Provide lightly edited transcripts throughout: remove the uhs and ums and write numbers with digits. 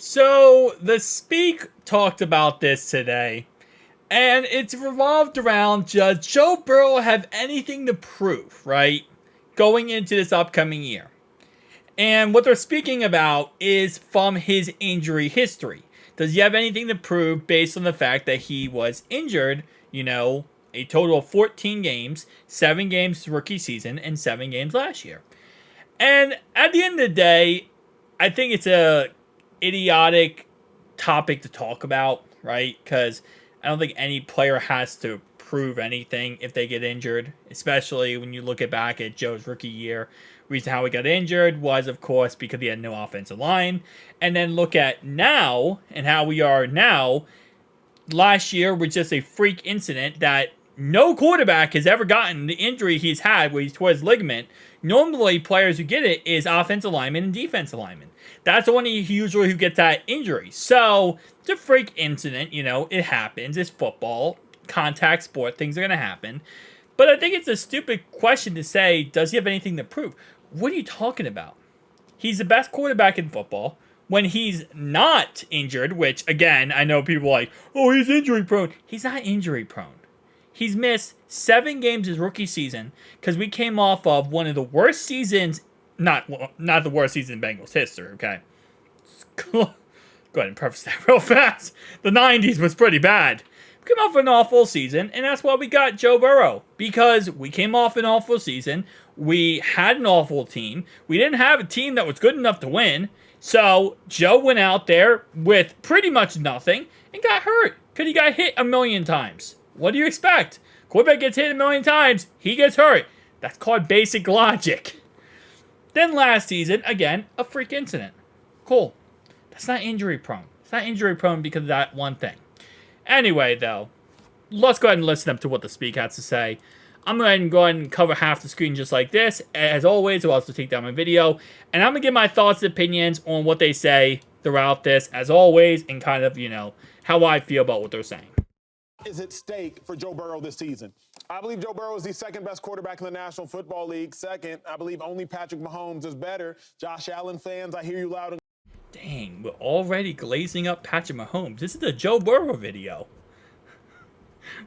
So the Speak talked about this today, and it's revolved around does Joe Burrow have anything to prove, right? Going into this upcoming year. And what they're speaking about is from his injury history. Does he have anything to prove based on the fact that he was injured, a total of 14 games, 7 games rookie season, and 7 games last year? And at the end of the day, I think it's a idiotic topic to talk about, right? Because I don't think any player has to prove anything if they get injured, especially when you look back at Joe's rookie year. Reason how he got injured was, of course, because he had no offensive line. And then look at now and how we are now. Last year was just a freak incident that no quarterback has ever gotten the injury he's had where he's tore his ligament. Normally, players who get it is offensive linemen and defensive linemen. That's the one usually who gets that injury. So, it's a freak incident, it happens. It's football, contact sport, things are going to happen. But I think it's a stupid question to say, does he have anything to prove? What are you talking about? He's the best quarterback in football. When he's not injured, which, again, I know people are like, oh, he's injury prone. He's not injury prone. He's missed 7 games his rookie season because we came off of one of the worst seasons, not the worst season in Bengals history, okay? Go ahead and preface that real fast. The 90s was pretty bad. We came off an awful season, and that's why we got Joe Burrow. Because we came off an awful season. We had an awful team. We didn't have a team that was good enough to win. So, Joe went out there with pretty much nothing and got hurt because he got hit a million times. What do you expect? Quarterback gets hit a million times, he gets hurt. That's called basic logic. Then last season, again, a freak incident. Cool. That's not injury prone. It's not injury prone because of that one thing. Anyway, though, let's go ahead and listen up to what the Speak has to say. I'm going to go ahead and cover half the screen just like this. As always, I'll also take down my video. And I'm going to give my thoughts and opinions on what they say throughout this, as always, and kind of, how I feel about what they're saying. Is at stake for Joe Burrow this season? I believe Joe Burrow is the second best quarterback in the National Football League. Second, I believe only Patrick Mahomes is better. Josh Allen fans, I hear you loud and Dang, we're already glazing up Patrick Mahomes. This is a Joe Burrow video.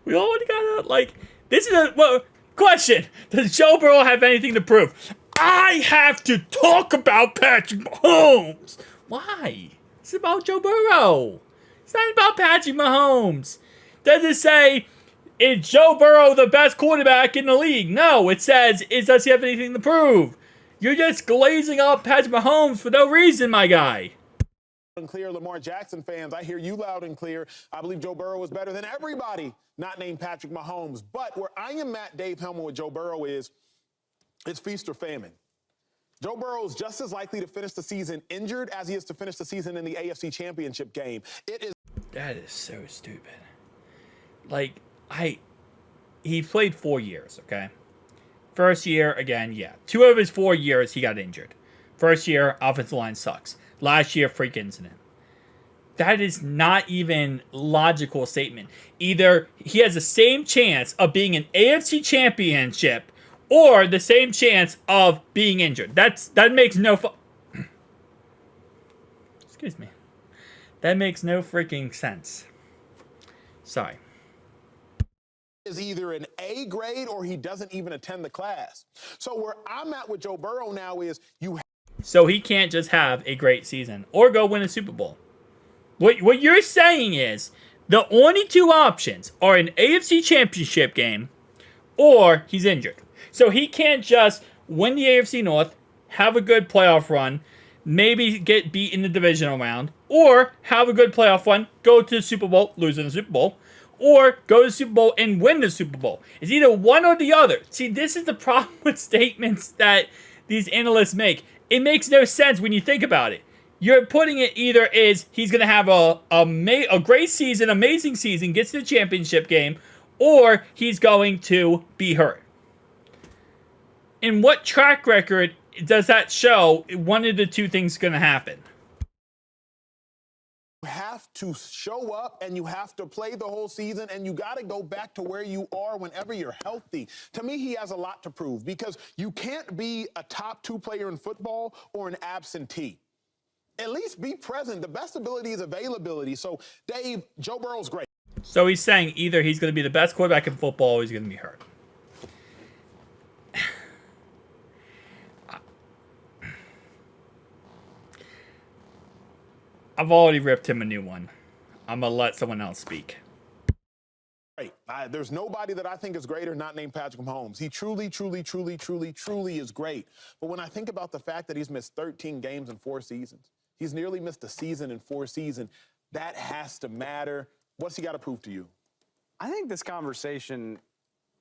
We already got this is a question. Does Joe Burrow have anything to prove? I have to talk about Patrick Mahomes. Why? It's about Joe Burrow. It's not about Patrick Mahomes. Does it say, is Joe Burrow the best quarterback in the league? No, it says, does he have anything to prove? You're just glazing up Patrick Mahomes for no reason, my guy. Clear, Lamar Jackson fans, I hear you loud and clear. I believe Joe Burrow is better than everybody not named Patrick Mahomes. But where I am at, Dave Helman, with Joe Burrow is, it's feast or famine. Joe Burrow is just as likely to finish the season injured as he is to finish the season in the AFC Championship game. That is so stupid. He played 4 years, okay? First year, again, yeah. 2 of his 4 years, he got injured. First year, offensive line sucks. Last year, freak incident. That is not even logical statement. Either he has the same chance of being an AFC championship or the same chance of being injured. That makes no excuse me. That makes no freaking sense. Sorry. Is either an A grade or he doesn't even attend the class. So where I'm at with Joe Burrow now is so he can't just have a great season or go win a Super Bowl. What you're saying is the only 2 options are an AFC championship game or he's injured. So he can't just win the AFC North, have a good playoff run, maybe get beat in the divisional round, or have a good playoff run, go to the Super Bowl, lose in the Super Bowl, or go to the Super Bowl and win the Super Bowl. It's either one or the other. See, this is the problem with statements that these analysts make. It makes no sense when you think about it. You're putting it either is he's going to have a great season, amazing season, gets to the championship game, or he's going to be hurt. In what track record does that show one of the 2 things is going to happen? You have to show up and you have to play the whole season, and you got to go back to where you are whenever you're healthy. To me, he has a lot to prove because you can't be a top 2 player in football or an absentee. at least be present. The best ability is availability. So, Dave, Joe Burrow's great. So he's saying either he's going to be the best quarterback in football or he's going to be hurt. I've already ripped him a new one. I'm going to let someone else speak. There's nobody that I think is greater not named Patrick Mahomes. He truly is great. But when I think about the fact that he's missed 13 games in 4 seasons, he's nearly missed a season in 4 seasons, that has to matter. What's he got to prove to you? I think this conversation,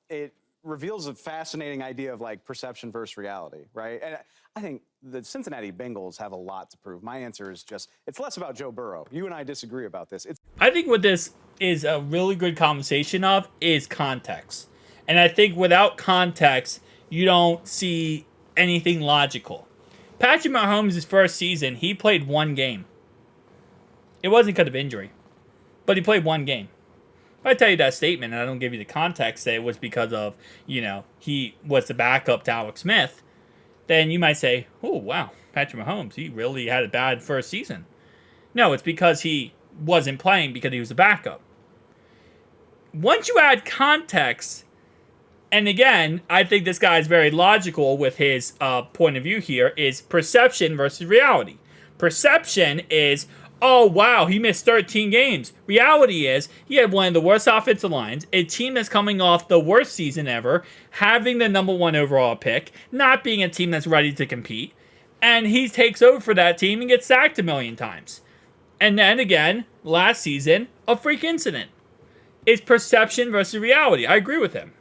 it reveals a fascinating idea of like perception versus reality, right? And I think the Cincinnati Bengals have a lot to prove. My answer is just, it's less about Joe Burrow. You and I disagree about this. I think what this is a really good conversation of is context. And I think without context, you don't see anything logical. Patrick Mahomes' first season, he played 1 game. It wasn't because of injury, but he played 1 game. If I tell you that statement and I don't give you the context that it was because of, he was the backup to Alex Smith, then you might say, oh, wow, Patrick Mahomes, he really had a bad first season. No, it's because he wasn't playing because he was a backup. Once you add context, and again, I think this guy is very logical with his point of view here, is perception versus reality. Perception is, oh, wow, he missed 13 games. Reality is, he had one of the worst offensive lines, a team that's coming off the worst season ever, having the number 1 overall pick, not being a team that's ready to compete, and he takes over for that team and gets sacked a million times. And then again, last season, a freak incident. It's perception versus reality. I agree with him.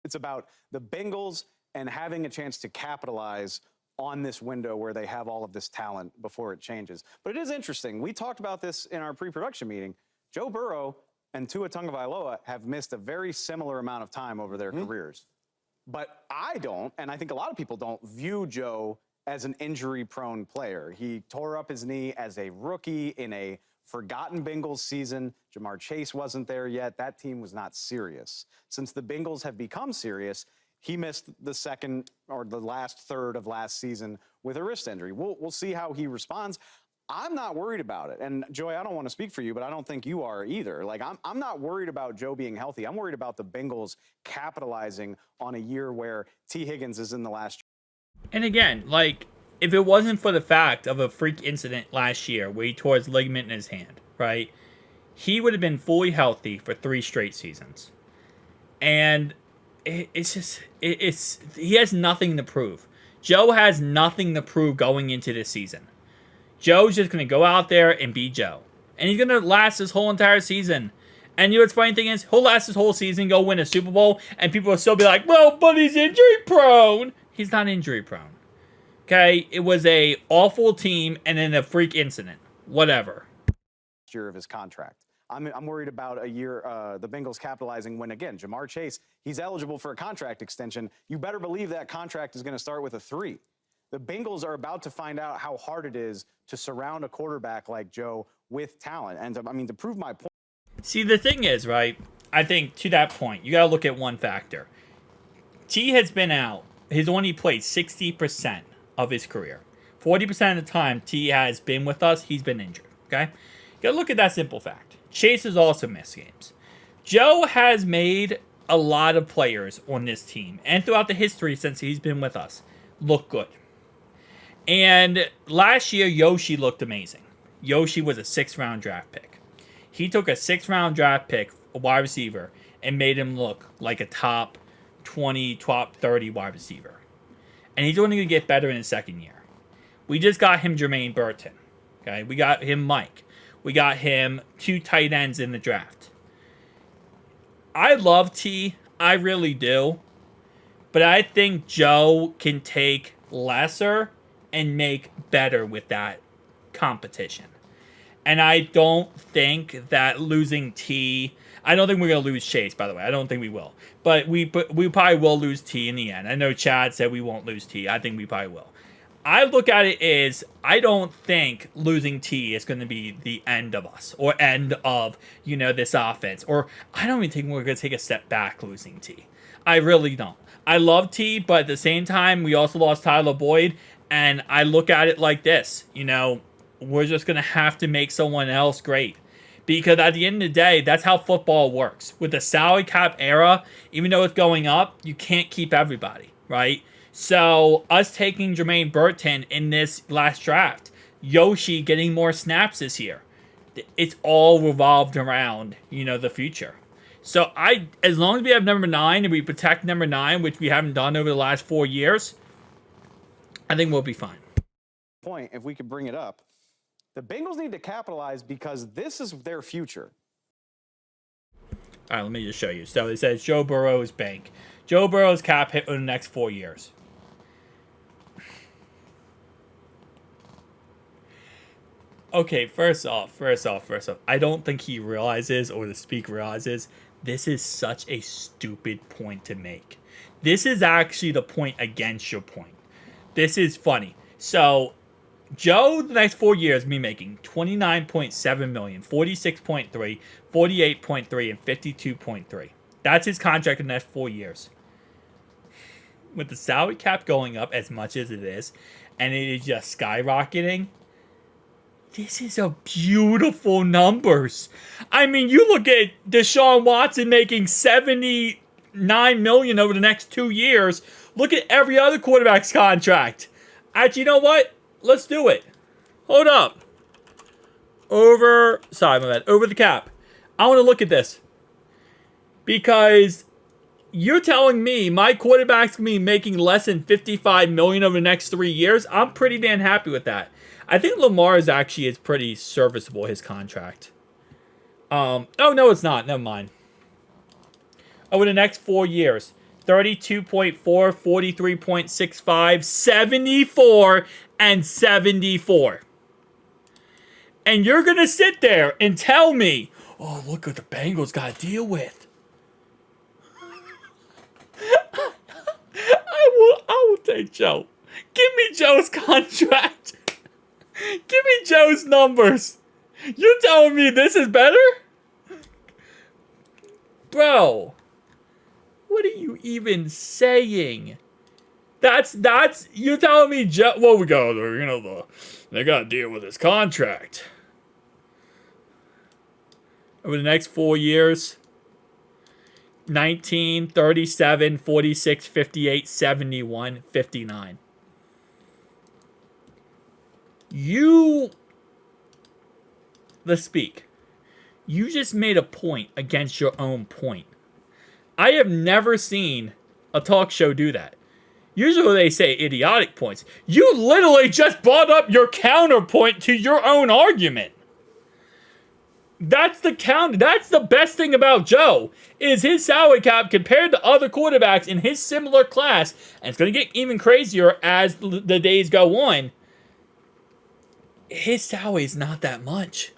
It's about the Bengals and having a chance to capitalize on this window where they have all of this talent before it changes. But it is interesting. We talked about this in our pre-production meeting. Joe Burrow and Tua Tagovailoa have missed a very similar amount of time over their careers. But I don't, and I think a lot of people don't, view Joe as an injury-prone player. He tore up his knee as a rookie in a forgotten Bengals season. Jamar Chase wasn't there yet. That team was not serious. Since the Bengals have become serious, he missed the second or the last third of last season with a wrist injury. We'll see how he responds. I'm not worried about it. And Joey, I don't want to speak for you, but I don't think you are either. Like, I'm not worried about Joe being healthy. I'm worried about the Bengals capitalizing on a year where T. Higgins is in the last year. And again, like, if it wasn't for the fact of a freak incident last year where he tore his ligament in his hand, right, he would have been fully healthy for 3 straight seasons. And it's just, he has nothing to prove. Joe has nothing to prove going into this season. Joe's just going to go out there and be Joe. And he's going to last his whole entire season. And you know what's funny thing is, he'll last his whole season, go win a Super Bowl, and people will still be like, well, but he's injury prone. He's not injury prone. Okay? It was a awful team and then a freak incident. Whatever. Year of his contract. I'm worried about a year, the Bengals capitalizing when, again, Jamar Chase, he's eligible for a contract extension. You better believe that contract is going to start with a 3. The Bengals are about to find out how hard it is to surround a quarterback like Joe with talent. And, I mean, to prove my point. See, the thing is, right, I think to that point, you got to look at one factor. T has been out. He's only played 60% of his career. 40% of the time T has been with us, he's been injured, okay? You got to look at that simple fact. Chase has also missed games. Joe has made a lot of players on this team, and throughout the history since he's been with us, look good. And last year, Yoshi looked amazing. Yoshi was a 6th-round draft pick. He took a 6th-round draft pick, a wide receiver, and made him look like a top 20, top 30 wide receiver. And he's only going to get better in his second year. We just got him Jermaine Burton. Okay, we got him Mike. We got him 2 tight ends in the draft. I love T. I really do. But I think Joe can take lesser and make better with that competition. And I don't think that losing T... I don't think we're going to lose Chase, by the way. I don't think we will. But we probably will lose T in the end. I know Chad said we won't lose T. I think we probably will. I look at it as, I don't think losing T is going to be the end of us. Or end of, this offense. Or I don't even think we're going to take a step back losing T. I really don't. I love T, but at the same time, we also lost Tyler Boyd. And I look at it like this. we're just going to have to make someone else great. Because at the end of the day, that's how football works. With the salary cap era, even though it's going up, you can't keep everybody, right? So us taking Jermaine Burton in this last draft, Yoshi getting more snaps this year, it's all revolved around, the future. So as long as we have number 9 and we protect number 9, which we haven't done over the last 4 years, I think we'll be fine. Point, if we could bring it up, the Bengals need to capitalize because this is their future. All right, let me just show you. So it says Joe Burrow's bank. Joe Burrow's cap hit in the next 4 years. Okay, first off, I don't think he realizes, or the speaker realizes, this is such a stupid point to make. This is actually the point against your point. This is funny. So, Joe, the next 4 years, me making $29.7 million, 46.3, 48.3, and 52.3. That's his contract in the next 4 years. With the salary cap going up as much as it is, and it is just skyrocketing, this is a beautiful numbers. I mean, you look at Deshaun Watson making $79 million over the next 2 years. Look at every other quarterback's contract. Actually, you know what? Let's do it. Hold up. Over the cap. I want to look at this. Because you're telling me my quarterback's going to be making less than $55 million over the next 3 years. I'm pretty damn happy with that. I think Lamar's actually is pretty serviceable, his contract. Oh, no, it's not. Never mind. Over the next 4 years. 32.4, 43.65, 74, and 74. And you're going to sit there and tell me, oh, look what the Bengals got to deal with. I will take Joe. Give me Joe's contract. Give me Joe's numbers. You're telling me this is better? Bro. What are you even saying? That's you're telling me Joe, well, we got, they got to deal with his contract. Over the next 4 years, 19, 37, 46, 58, 71, 59. Let's speak. You just made a point against your own point. I have never seen a talk show do that. Usually they say idiotic points. You literally just brought up your counterpoint to your own argument. That's the best thing about Joe, is his salary cap compared to other quarterbacks in his similar class, and it's going to get even crazier as the days go on. His salary is not that much.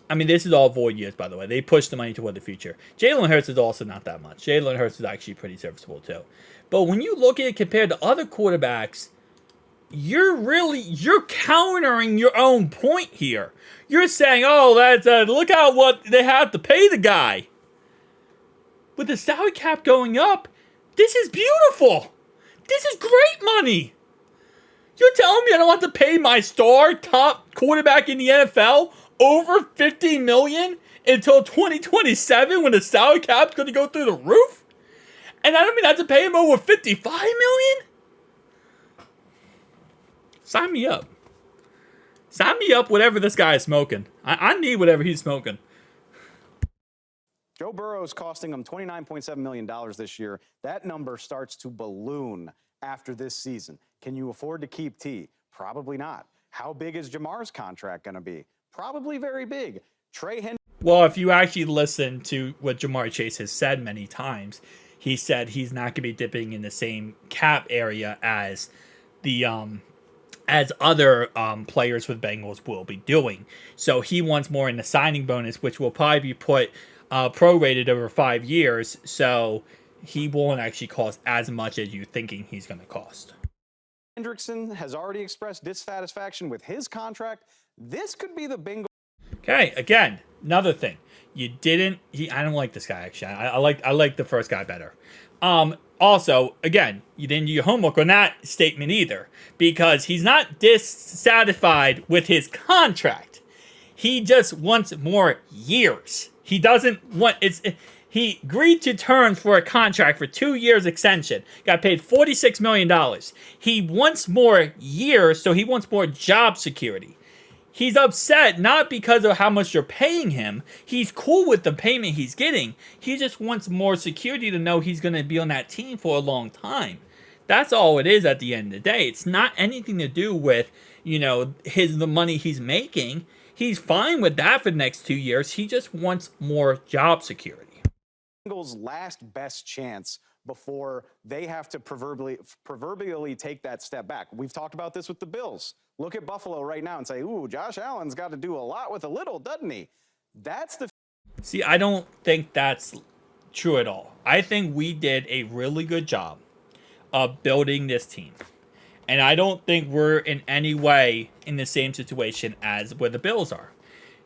I mean, this is all void years, by the way. They push the money toward the future. Jalen Hurts is also not that much. Jalen Hurts is actually pretty serviceable, too. But when you look at it compared to other quarterbacks, you're countering your own point here. You're saying, oh, look at what they have to pay the guy. With the salary cap going up, this is beautiful. This is great money. You're telling me I don't have to pay my star top quarterback in the NFL over $50 million until 2027 when the salary cap's going to go through the roof? And I don't mean I have to pay him over $55 million? Sign me up. Sign me up whatever this guy is smoking. I need whatever he's smoking. Joe Burrow is costing them $29.7 million this year. That number starts to balloon after this season. Can you afford to keep T? Probably not. How big is Jamar's contract going to be? Probably very big. Trey Hendrickson. Well, if you actually listen to what Jamar Chase has said many times, he said he's not going to be dipping in the same cap area as the as other players with Bengals will be doing. So he wants more in the signing bonus, which will probably be put prorated over 5 years. So he won't actually cost as much as you're thinking he's going to cost. Hendrickson has already expressed dissatisfaction with his contract. This could be the Bengals. Okay, again, another thing. I don't like this guy, actually. I like the first guy better. Also, again, you didn't do your homework on that statement either, because he's not dissatisfied with his contract. He just wants more years. He doesn't want he agreed to terms for a contract for 2 years extension. Got paid $46 million. He wants more years, so he wants more job security. He's upset not because of how much you're paying him. He's cool with the payment he's getting. He just wants more security to know he's going to be on that team for a long time. That's all it is at the end of the day. It's not anything to do with, the money he's making. He's fine with that for the next 2 years. He just wants more job security. Bengals' last best chance before they have to proverbially take that step back. We've talked about this with the Bills. Look at Buffalo right now and say, ooh, Josh Allen's got to do a lot with a little, doesn't he? See, I don't think that's true at all. I think we did a really good job of building this team. And I don't think we're in any way in the same situation as where the Bills are.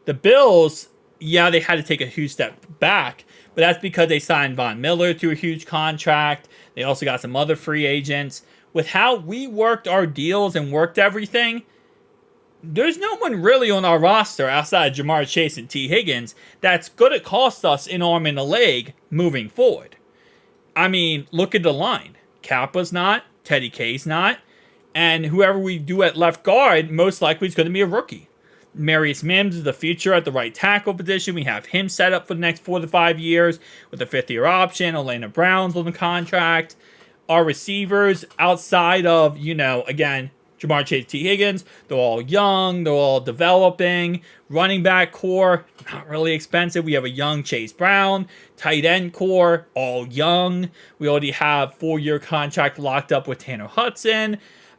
The Bills, yeah, they had to take a huge step back, but that's because they signed Von Miller to a huge contract. They also got some other free agents. With how we worked our deals and worked everything, there's no one really on our roster outside of Jamar Chase and T. Higgins that's going to cost us an arm and a leg moving forward. I mean, look at the line. Kappa's not, Teddy K's not, and whoever we do at left guard most likely is going to be a rookie. Marius Mims is the future at the right tackle position. We have him set up for the next 4 to 5 years with a 5th-year option. Elena Brown's on the contract. Our receivers outside of, again, Jamar Chase, T. Higgins, they're all young. They're all developing. Running back core, not really expensive. We have a young Chase Brown. Tight end core, all young. We already have 4-year contract locked up with Tanner Hudson.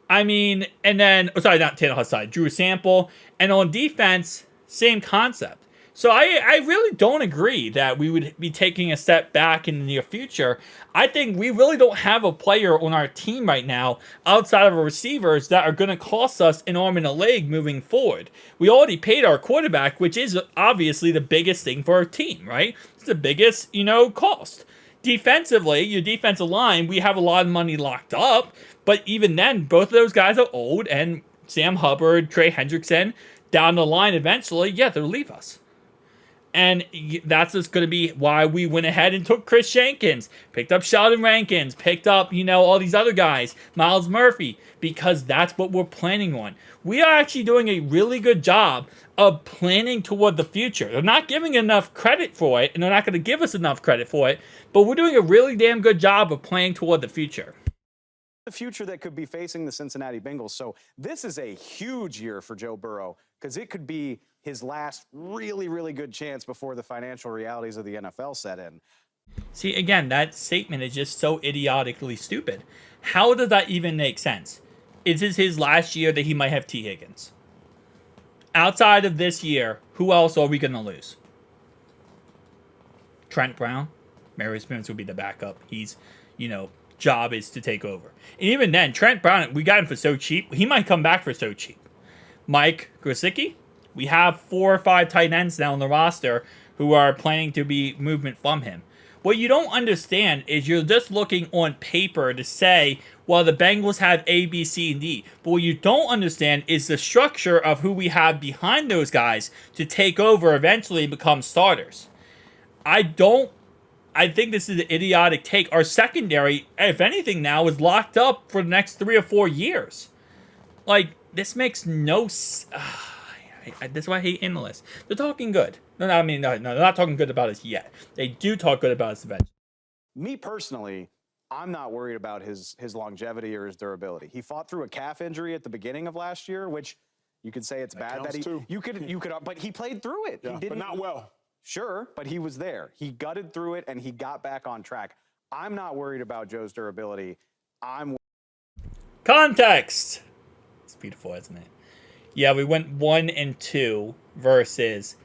I mean, and then, not Tanner Hudson, Drew Sample. And on defense, same concept. So I really don't agree that we would be taking a step back in the near future. I think we really don't have a player on our team right now outside of our receivers that are going to cost us an arm and a leg moving forward. We already paid our quarterback, which is obviously the biggest thing for our team, right? It's the biggest, cost. Defensively, your defensive line, we have a lot of money locked up, but even then, both of those guys are old, and Sam Hubbard, Trey Hendrickson, down the line eventually, they'll leave us. And that's just going to be why we went ahead and took Chris Jenkins, picked up Sheldon Rankins, picked up, all these other guys, Miles Murphy, because that's what we're planning on. We are actually doing a really good job of planning toward the future. They're not giving enough credit for it, and they're not going to give us enough credit for it, but we're doing a really damn good job of planning toward the future. The future that could be facing the Cincinnati Bengals. So this is a huge year for Joe Burrow, because it could be his last really, really good chance before the financial realities of the NFL set in. See, again, that statement is just so idiotically stupid. How does that even make sense? Is this his last year that he might have T. Higgins? Outside of this year, who else are we going to lose? Trent Brown? Marius Mims would be the backup. He's, job is to take over. And even then, Trent Brown, we got him for so cheap. He might come back for so cheap. Mike Gesicki? We have 4 or 5 tight ends now on the roster who are planning to be movement from him. What you don't understand is you're just looking on paper to say, well, the Bengals have A, B, C, and D. But what you don't understand is the structure of who we have behind those guys to take over, eventually become starters. I think this is an idiotic take. Our secondary, if anything now, is locked up for the next 3 or 4 years. This makes no sense. That's why I hate analysts. They're talking good. No, they're not talking good about us yet. They do talk good about us eventually. Me personally, I'm not worried about his longevity or his durability. He fought through a calf injury at the beginning of last year, which you could say it's bad that you could, but he played through it. Yeah, he didn't, but not well. Sure, but he was there. He gutted through it and he got back on track. I'm not worried about Joe's durability. Context. It's beautiful, isn't it? Yeah, we went 1-2 versus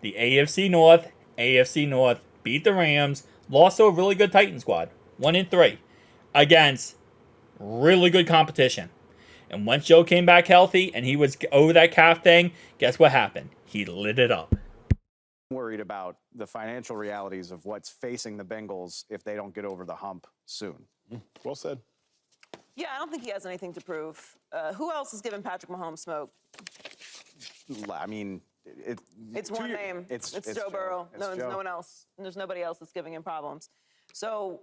the AFC North. AFC North beat the Rams, lost to a really good Titan squad. 1-3 against really good competition. And once Joe came back healthy and he was over that calf thing, guess what happened? He lit it up. worried about the financial realities of what's facing the Bengals if they don't get over the hump soon. Well said. Yeah, I don't think he has anything to prove. Who else is giving Patrick Mahomes smoke? I mean, It's one name. It's Joe Burrow. There's no one else. And there's nobody else that's giving him problems. So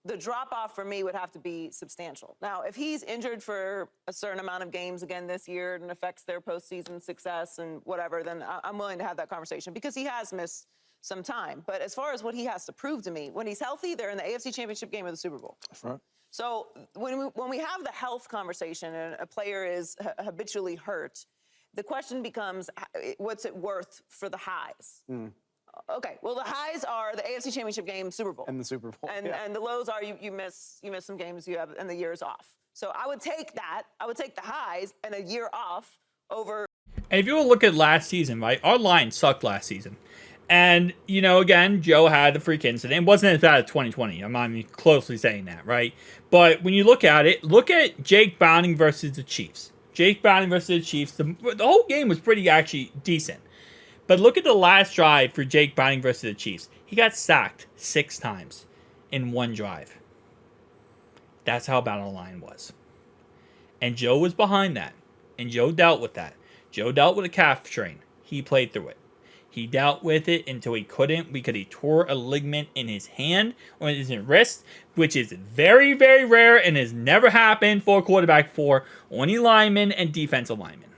the drop-off for me would have to be substantial. Now, if he's injured for a certain amount of games again this year and affects their postseason success and whatever, then I'm willing to have that conversation because he has missed some time. But as far as what he has to prove to me, when he's healthy, they're in the AFC Championship game or the Super Bowl. That's right. So when we have the health conversation and a player is habitually hurt, the question becomes, what's it worth for the highs? Okay, well, the highs are the AFC Championship game, Super Bowl. And the Super Bowl. And the lows are you miss some games you have and the year's off. So I would take that. I would take the highs and a year off over. And if you look at last season, right, our line sucked last season. And, you know, again, Joe had the freak incident. It wasn't as bad as 2020. I'm not even closely saying that, right? But when you look at it, look at Jake Browning versus the Chiefs. Jake Browning versus the Chiefs. The whole game was pretty actually decent. But look at the last drive for Jake Browning versus the Chiefs. He got sacked 6 times in one drive. That's how bad our line was. And Joe was behind that. And Joe dealt with that. Joe dealt with a calf strain. He played through it. He dealt with it until he couldn't because he tore a ligament in his hand or in his wrist, which is very, very rare and has never happened for a quarterback for only linemen and defensive linemen.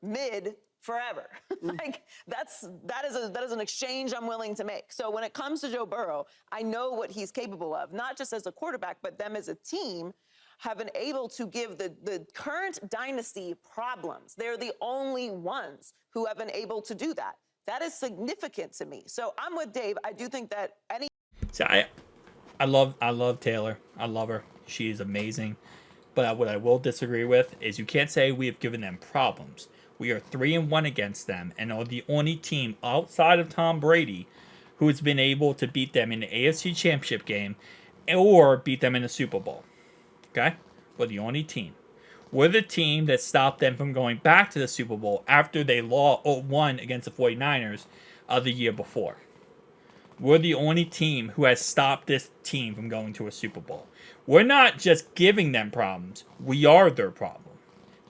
Mid forever. Like that is an exchange I'm willing to make. So when it comes to Joe Burrow, I know what he's capable of, not just as a quarterback, but them as a team have been able to give the current dynasty problems. They're the only ones who have been able to do that. That is significant to me. So I'm with Dave. I do think that any. So I love Taylor. I love her. She is amazing. But what I will disagree with is you can't say we have given them problems. We are 3-1 against them and are the only team outside of Tom Brady who has been able to beat them in the AFC Championship game or beat them in the Super Bowl. Okay? We're the only team. We're the team that stopped them from going back to the Super Bowl after they won against the 49ers the year before. We're the only team who has stopped this team from going to a Super Bowl. We're not just giving them problems. We are their problem.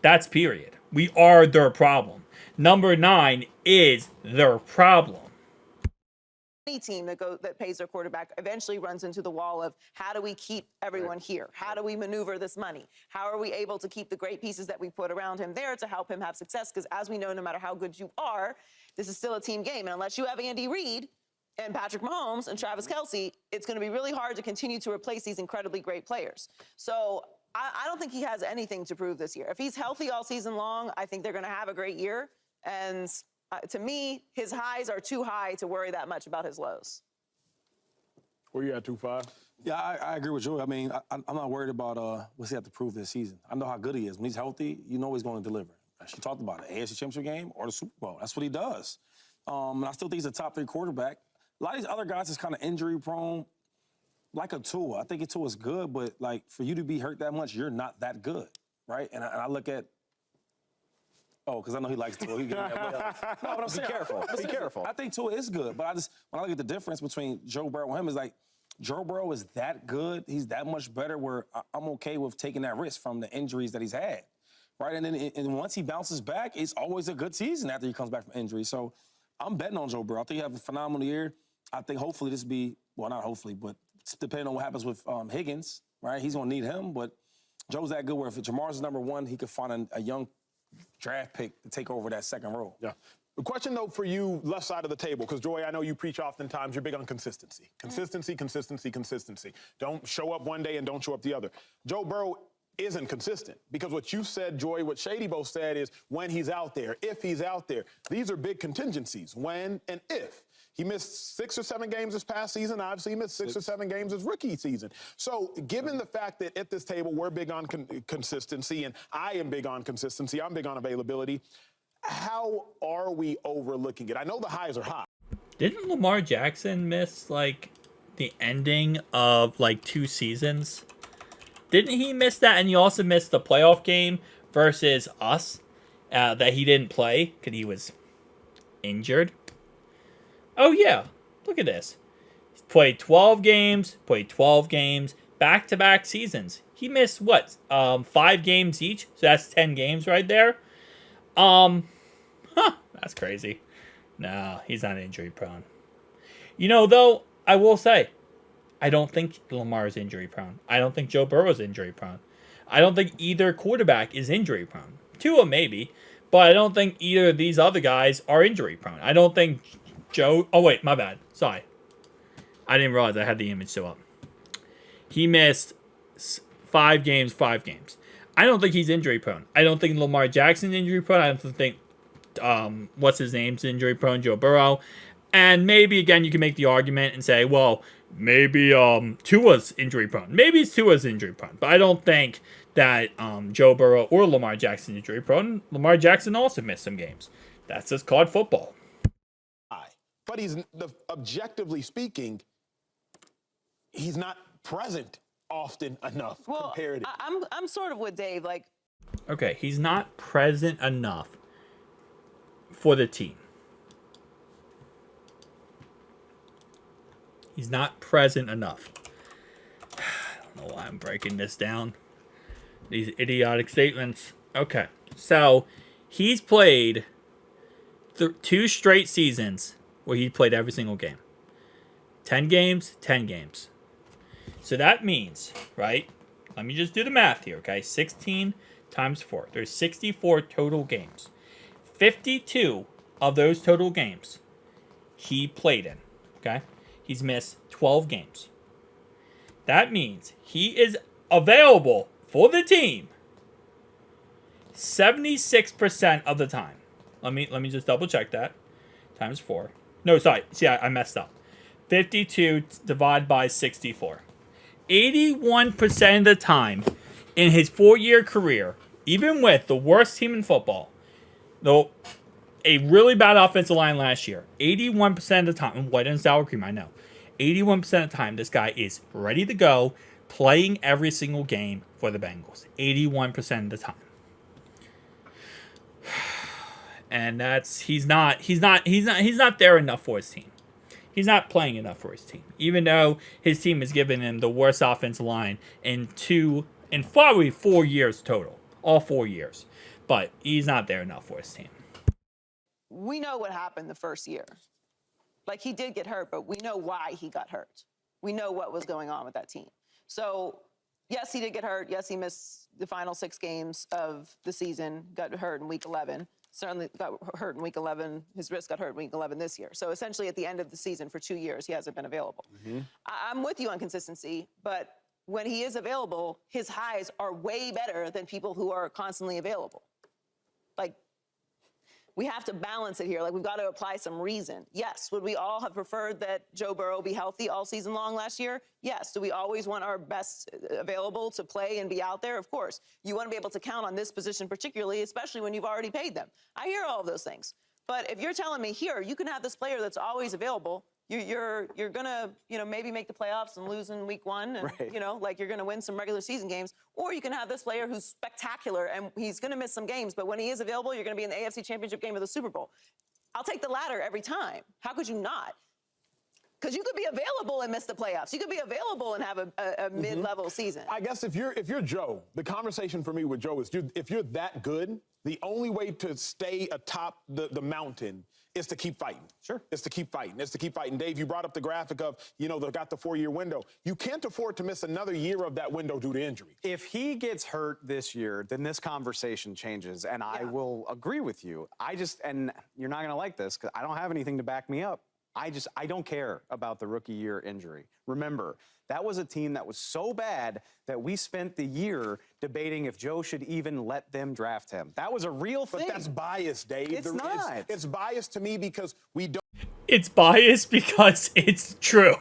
That's period. We are their problem. Number 9 is their problem. Any team that pays their quarterback eventually runs into the wall of how do we keep everyone here? How do we maneuver this money? How are we able to keep the great pieces that we put around him there to help him have success? Because as we know, no matter how good you are, this is still a team game. And unless you have Andy Reid and Patrick Mahomes and Travis Kelce, it's going to be really hard to continue to replace these incredibly great players. So I don't think he has anything to prove this year. If he's healthy all season long, I think they're going to have a great year. And to me, his highs are too high to worry that much about his lows. Where you at, 2-5? Yeah, I agree with Joe. I mean, I'm not worried about what's he have to prove this season. I know how good he is. When he's healthy, you know he's going to deliver. She talked about it, AFC Championship game or the Super Bowl. That's what he does. And I still think he's a top 3 quarterback. A lot of these other guys is kind of injury prone, like a Tua. I think Tua is good, but like for you to be hurt that much, you're not that good, right? And I look at. Oh, because I know he likes Tua. No, but I'm saying, Be careful. I think Tua is good, but when I look at the difference between Joe Burrow and him, is like Joe Burrow is that good. He's that much better. Where I'm okay with taking that risk from the injuries that he's had, right? And then once he bounces back, it's always a good season after he comes back from injury. So I'm betting on Joe Burrow. I think he have a phenomenal year. I think hopefully this be not hopefully, but depending on what happens with Higgins, right? He's gonna need him, but Joe's that good. Where if Jamar's number 1, he could find a young draft pick to take over that second role. Yeah. The question, though, for you, left side of the table, because, Joy, I know you preach oftentimes, you're big on consistency. Consistency. Don't show up one day and don't show up the other. Joe Burrow isn't consistent because what you said, Joy, what Shady both said is when he's out there, if he's out there. These are big contingencies, when and if. He missed 6 or 7 games this past season. Obviously, he missed 6 or 7 games his rookie season. So given the fact that at this table we're big on consistency, and I am big on consistency, I'm big on availability, how are we overlooking it? I know the highs are high. Didn't Lamar Jackson miss, like, the ending of, like, 2 seasons? Didn't he miss that? And he also missed the playoff game versus us that he didn't play because he was injured. Oh, yeah. Look at this. He's played 12 games, back-to-back seasons. He missed, what, 5 games each? So that's 10 games right there. That's crazy. No, he's not injury prone. Though, I will say, I don't think Lamar is injury prone. I don't think Joe Burrow is injury prone. I don't think either quarterback is injury prone. Tua maybe, but I don't think either of these other guys are injury prone. I don't think Joe... Oh, wait, my bad. Sorry. I didn't realize I had the image still up. He missed 5 games. I don't think he's injury prone. I don't think Lamar Jackson's injury prone. I don't think what's his name's injury prone, Joe Burrow. And maybe again you can make the argument and say, well, maybe Tua's injury prone. Maybe it's Tua's injury prone. But I don't think that Joe Burrow or Lamar Jackson injury prone. Lamar Jackson also missed some games. That's just called football. But objectively speaking, he's not present often enough compared to... I'm sort of with Dave. Like, okay, he's not present enough for the team. He's not present enough. I don't know why I'm breaking this down. These idiotic statements. Okay, so he's played 2 straight seasons where he played every single game. 10 games, 10 games. So that means, right? Let me just do the math here, okay? 16 times 4. There's 64 total games. 52 of those total games he played in, okay? He's missed 12 games. That means he is available for the team 76% of the time. Let me just double check that. Times 4. No, sorry. See, I messed up. 52 divided by 64. 81% of the time in his 4-year career, even with the worst team in football, though a really bad offensive line last year, 81% of the time, and white and sour cream, I know, 81% of the time, this guy is ready to go, playing every single game for the Bengals. 81% of the time. And he's not there enough for his team. He's not playing enough for his team. Even though his team has given him the worst offensive line in probably 4 years total. All 4 years. But he's not there enough for his team. we know what happened the first year. Like, he did get hurt, but we know why he got hurt. We know what was going on with that team. So, yes, he did get hurt. Yes, he missed the final 6 games of the season, got hurt in week 11. Certainly got hurt in week 11. His wrist got hurt in week 11 this year. So, essentially, at the end of the season, for 2 years, he hasn't been available. Mm-hmm. I'm with you on consistency, but when he is available, his highs are way better than people who are constantly available. Like, we have to balance it here. Like, we've got to apply some reason. Yes. Would we all have preferred that Joe Burrow be healthy all season long last year? Yes. Do we always want our best available to play and be out there? Of course. You want to be able to count on this position particularly, especially when you've already paid them. I hear all of those things. But if you're telling me here, you can have this player that's always available, you're gonna, maybe make the playoffs and lose in week 1, and right. Like, you're gonna win some regular season games, or you can have this player who's spectacular and he's gonna miss some games, but when he is available, you're gonna be in the AFC Championship game of the Super Bowl. I'll take the latter every time. How could you not? Because you could be available and miss the playoffs. You could be available and have a mid-level season. I guess if you're Joe, the conversation for me with Joe is, if you're that good, the only way to stay atop the mountain is to keep fighting. Sure. It's to keep fighting. It's to keep fighting. Dave, you brought up the graphic of, they've got the 4-year window. You can't afford to miss another year of that window due to injury. If he gets hurt this year, then this conversation changes, and I will agree with you. And you're not going to like this because I don't have anything to back me up. I don't care about the rookie year injury. Remember, that was a team that was so bad that we spent the year debating if Joe should even let them draft him. That was a real thing. But that's biased, Dave. It's not. It's biased to me because we don't. It's biased because it's true.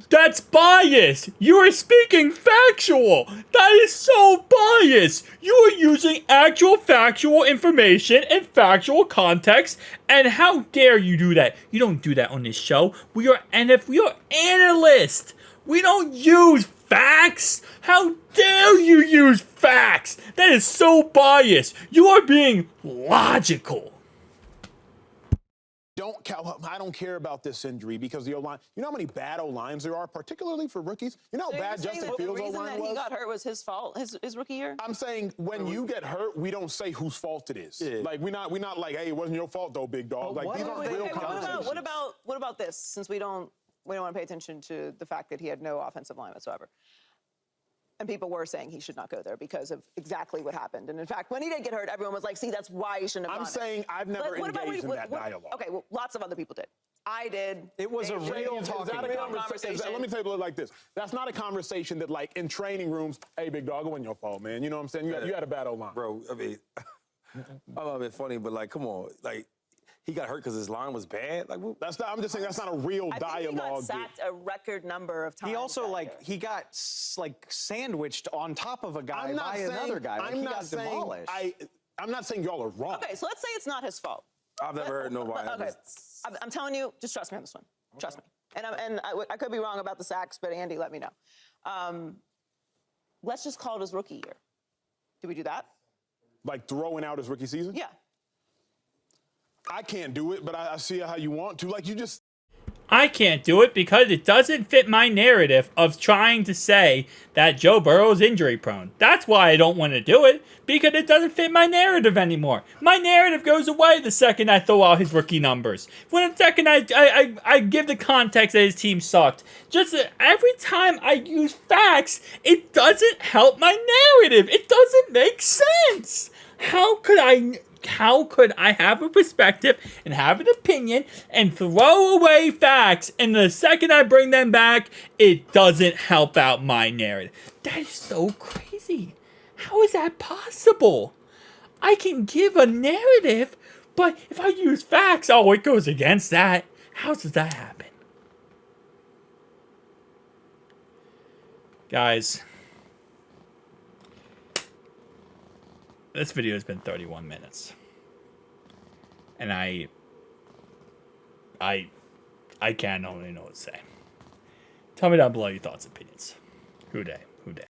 That's bias. You are speaking factual. That is so biased. You are using actual factual information and factual context. And how dare you do that? You don't do that on this show. We are analysts. We don't use facts. How dare you use facts? That is so biased. You are being logical. don't care about this injury because the O-line, you know how many bad O-lines there are, particularly for rookies? You know how bad Justin Fields' O-line was? The reason that he got hurt was his fault, his rookie year? I'm saying when you get hurt, we don't say whose fault it is. Yeah. Like, we're not like, hey, it wasn't your fault, though, big dog. Like, these aren't real conversations. What about this, since we don't want to pay attention to the fact that he had no offensive line whatsoever? And people were saying he should not go there because of exactly what happened. And in fact, when he did get hurt, everyone was like, see, that's why he shouldn't have gone. I'm saying I've never engaged in that dialogue. Okay, well, lots of other people did. I did. It was a real talking conversation. Let me tell you like this. That's not a conversation that, like, in training rooms, hey, big dog, it wasn't your fault, man. You know what I'm saying? You had a bad O-line. Bro, I mean, I love it funny, but, like, come on. Like, he got hurt because his line was bad? Like, that's not, I'm just saying that's not a real dialogue. I think he got sacked a record number of times. He also, he got, sandwiched on top of a guy by another guy. Like, he got demolished. I'm not saying y'all are wrong. Okay, so let's say it's not his fault. I've never heard nobody. Okay, I'm telling you, just trust me on this one. Trust me. And I could be wrong about the sacks, but Andy, let me know. Let's just call it his rookie year. Do we do that? Like throwing out his rookie season? Yeah. I can't do it, but I see how you want to. Like, you just... I can't do it because it doesn't fit my narrative of trying to say that Joe Burrow is injury prone. That's why I don't want to do it, because it doesn't fit my narrative anymore. My narrative goes away the second I throw out his rookie numbers. When the second I give the context that his team sucked. Just every time I use facts, it doesn't help my narrative. It doesn't make sense. How could I have a perspective and have an opinion and throw away facts, and the second I bring them back, it doesn't help out my narrative? That is so crazy. How is that possible? I can give a narrative, but if I use facts, oh, it goes against that. How does that happen? Guys, this video has been 31 minutes. And I can't only know what to say. Tell me down below your thoughts and opinions. Who day?